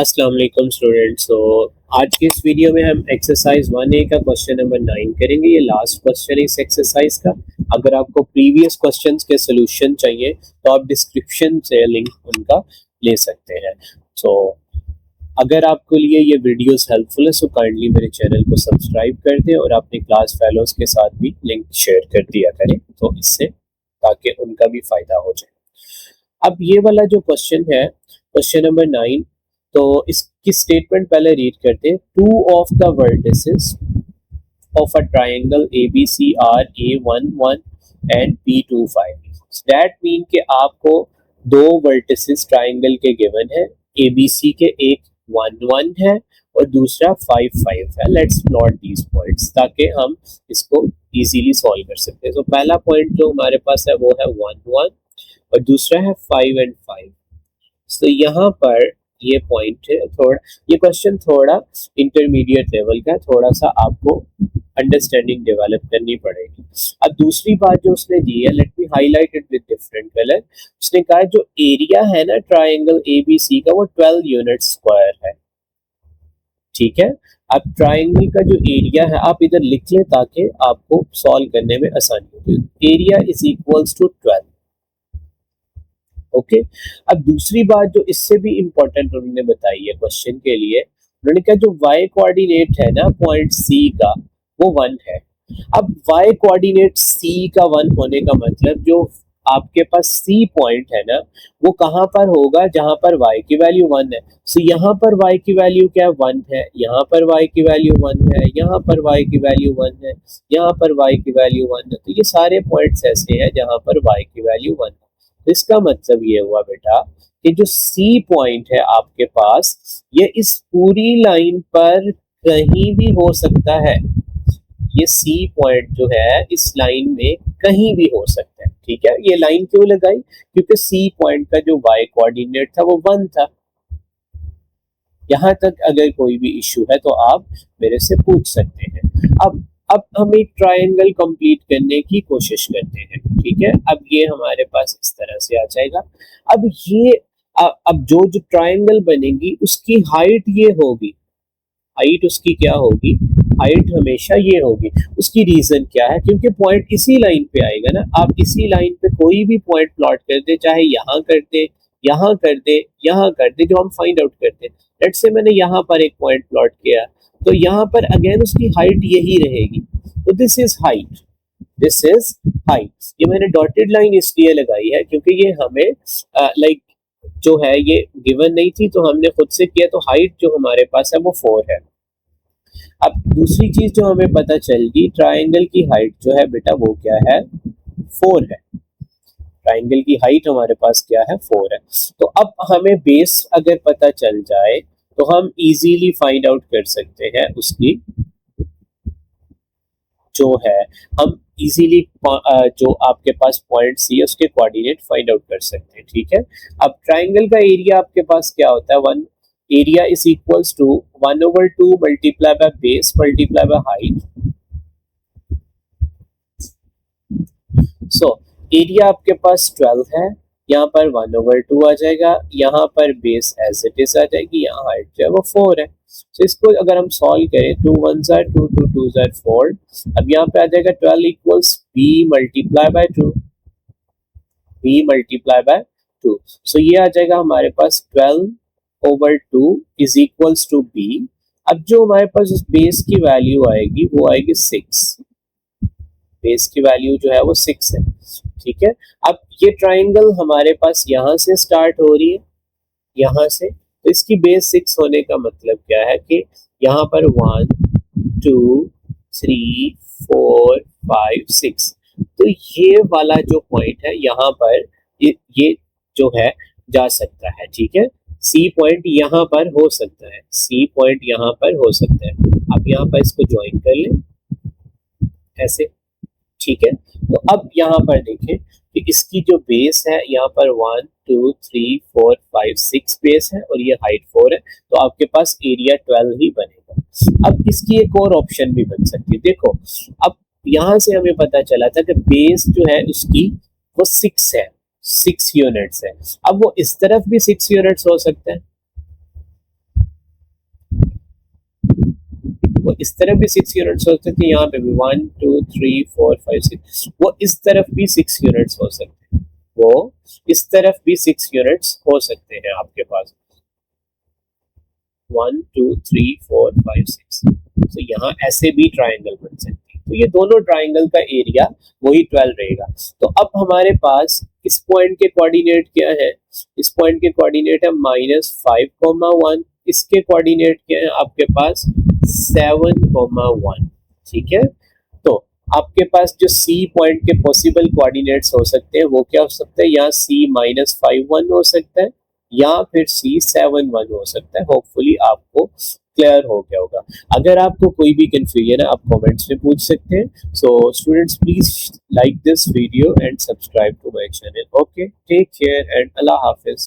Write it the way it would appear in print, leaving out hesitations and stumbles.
अस्सलाम वालेकुम स्टूडेंट्स। तो आज की इस वीडियो में हम एक्सरसाइज 1A का क्वेश्चन नंबर 9 करेंगे। ये लास्ट क्वेश्चन है इस एक्सरसाइज का। अगर आपको प्रीवियस क्वेश्चंस के सॉल्यूशन चाहिए तो आप डिस्क्रिप्शन से लिंक उनका ले सकते हैं। तो अगर आपके लिए ये वीडियोस हेल्पफुल है तो काइंडली मेरे चैनल को सब्सक्राइब कर दें और अपने क्लास फेलोज के साथ भी लिंक शेयर कर दिया करें तो इससे ताकि उनका भी फायदा हो जाए। अब ये वाला जो क्वेश्चन है, क्वेश्चन नंबर 9, तो इसकी स्टेटमेंट पहले रीड करते हैं। Two of the vertices of a triangle ABC are A11 and B25। That mean कि आपको दो वर्टिसेस ट्रायंगल के गिवन है। ABC के एक 1 1 है और दूसरा 5 5 है। लेट्स प्लॉट दीज पॉइंट्स ताकि हम इसको इजीली सॉल्व कर सकते हैं। तो पहला पॉइंट जो हमारे पास है वो है 1 1 और दूसरा है 5 एंड 5। तो यहाँ पर ये पॉइंट है। थोड़ा ये क्वेश्चन थोड़ा इंटरमीडिएट लेवल का, थोड़ा सा आपको अंडरस्टैंडिंग डेवलप करनी पड़ेगी। अब दूसरी बात जो उसने दी है, let me highlight it with different colour. उसने कहा जो एरिया है ना ट्रायंगल ABC का वो 12 यूनिट स्क्वायर है। ठीक है, अब ट्रायंगल का जो एरिया है आप इधर लिख लें ताकि आपको सॉल्व करने में आसानी होगी। Area is equals to 12। Okay, अब दूसरी बात जो इससे भी इंपॉर्टेंट उन्होंने बताई है क्वेश्चन के लिए, उन्होंने कहा जो y कोऑर्डिनेट है ना पॉइंट C का वो 1 है। अब y कोऑर्डिनेट C का 1 होने का मतलब जो आपके पास C पॉइंट है ना वो कहां पर होगा जहां पर y की वैल्यू 1 है। सो यहाँ पर y की वैल्यू क्या है, 1 है। यहाँ पर y की वैल्यू 1 है। यहाँ पर y की वैल्यू 1 है। यहाँ पर y की वैल्यू 1 है। तो ये सारे पॉइंट्स ऐसे हैं जहां पर y की वैल्यू 1 है। तो इसका मतलब ये हुआ बेटा कि जो C पॉइंट है आपके पास ये इस पूरी लाइन पर कहीं भी हो सकता है। ये C पॉइंट जो है इस लाइन में कहीं भी हो सकता है। ठीक है, ये लाइन क्यों लगाई, क्योंकि C पॉइंट का जो y कोऑर्डिनेट था वो 1 था। यहां तक अगर कोई भी इश्यू है तो आप मेरे से पूछ सकते हैं। अब हम एक ट्रायंगल कंप्लीट करने की कोशिश करते हैं। ठीक है, अब ये हमारे पास इस तरह से आ जाएगा। अब ये अब जो जो ट्रायंगल बनेगी उसकी हाइट ये होगी। हाइट उसकी क्या होगी, हाइट हमेशा ये होगी। उसकी रीजन क्या है, क्योंकि पॉइंट इसी लाइन पे आएगा ना। आप इसी लाइन पे कोई भी पॉइंट प्लॉट कर दे, चाहे यहाँ कर दे, यहाँ कर दे, यहाँ कर दे, जो हम फाइंड आउट करते हैं। लेट्स से मैंने यहाँ पर एक पॉइंट प्लॉट किया तो यहाँ पर अगेन उसकी हाइट यही रहेगी। तो this is height, this is height. ये मैंने डॉटेड लाइन इसलिए लगाई है क्योंकि ये हमें लाइक जो है ये गिवन नहीं थी तो हमने खुद से किया। तो हाइट जो हमारे पास है वो 4 है। अब दूसरी चीज जो हमें पता चल गई, ट्रायंगल की हाइट जो है बेटा वो क्या है, 4 है। ट्रायंगल की हाइट हमारे पास क्या है, 4 है। तो अब हमें बेस अगर पता चल जाए तो हम इजीली फाइंड आउट कर सकते हैं उसकी जो है, हम इजीली जो आपके पास पॉइंट सी है उसके कोऑर्डिनेट फाइंड आउट कर सकते हैं। ठीक है, अब ट्रायंगल का एरिया आपके पास क्या होता है, 1 area is equals to 1/2 multiply by base multiply by height. So area आपके पास 12 है, यहाँ पर 1/2 आ जाएगा, यहाँ पर बेस एज इट इज आ जाएगी, यहाँ हाइट जो है वो 4 है। तो इसको अगर हम सॉल्व करें 2 1 are 2 2 2 are 4। अब यहाँ पे आ जाएगा 12 equals b multiply by 2, b multiply by 2। सो ये आ जाएगा हमारे पास 12/2 इज इक्वल्स टू b। अब जो हमारे पास उस बेस की वैल्यू आएगी वो आएगी 6। बेस की वैल्यू जो है वो 6 है। ठीक है, अब ये ट्राइंगल हमारे पास यहाँ से स्टार्ट हो रही है, यहाँ से। तो इसकी बेस 6 होने का मतलब क्या है कि यहाँ पर 1 2 3 4 5 6। तो ये वाला जो पॉइंट है यहाँ पर ये जो है जा सकता है। ठीक है, सी पॉइंट यहाँ पर हो सकता है, सी पॉइंट यहाँ पर हो सकता है। अब यहाँ पर इसको ज्वाइन कर लें ऐसे। ठीक है, तो अब यहाँ पर देखें कि इसकी जो बेस है यहाँ पर 1 2 3 4 5 6 बेस है और ये हाइट 4 है। तो आपके पास एरिया 12 ही बनेगा। अब इसकी एक और ऑप्शन भी बन सकती है। देखो, अब यहाँ से हमें पता चला था कि बेस जो है उसकी वो 6 है, 6 यूनिट्स है। अब वो इस तरफ भी 6 यूनिट्स हो सकते हैं, इस तरफ भी 6 यूनिट्स हो सकते हैं, यहाँ पे भी 1 2 3 4 5 6, वो इस तरफ भी 6 यूनिट्स हो सकते हैं, वो इस तरफ भी 6 यूनिट्स हो सकते हैं आपके पास, 1 2 3 4 5 6। तो यहाँ ऐसे भी ट्राइंगल बन सकती है, तो ये दोनों ट्राइंगल का एरिया वही 12 रहेगा। तो अब हमारे पास इस पॉइंट के कोऑर्डिनेट क्या है, इस पॉइंट के कोऑर्डिनेट है -5,1, इसके कोऑर्डिनेट क्या है आपके पास 7,1, ठीक है। तो आपके पास जो सी पॉइंट के पॉसिबल कोऑर्डिनेट्स हो सकते हैं वो क्या हो सकता है, यहाँ सी -5,1 हो सकता है या फिर C7,1 हो सकता है। होपफुली आपको क्लियर हो गया होगा। अगर आपको कोई भी कंफ्यूजन है आप कमेंट्स में पूछ सकते हैं। So students please like this video and subscribe to my channel. Okay, take care and अल्लाह हाफिज।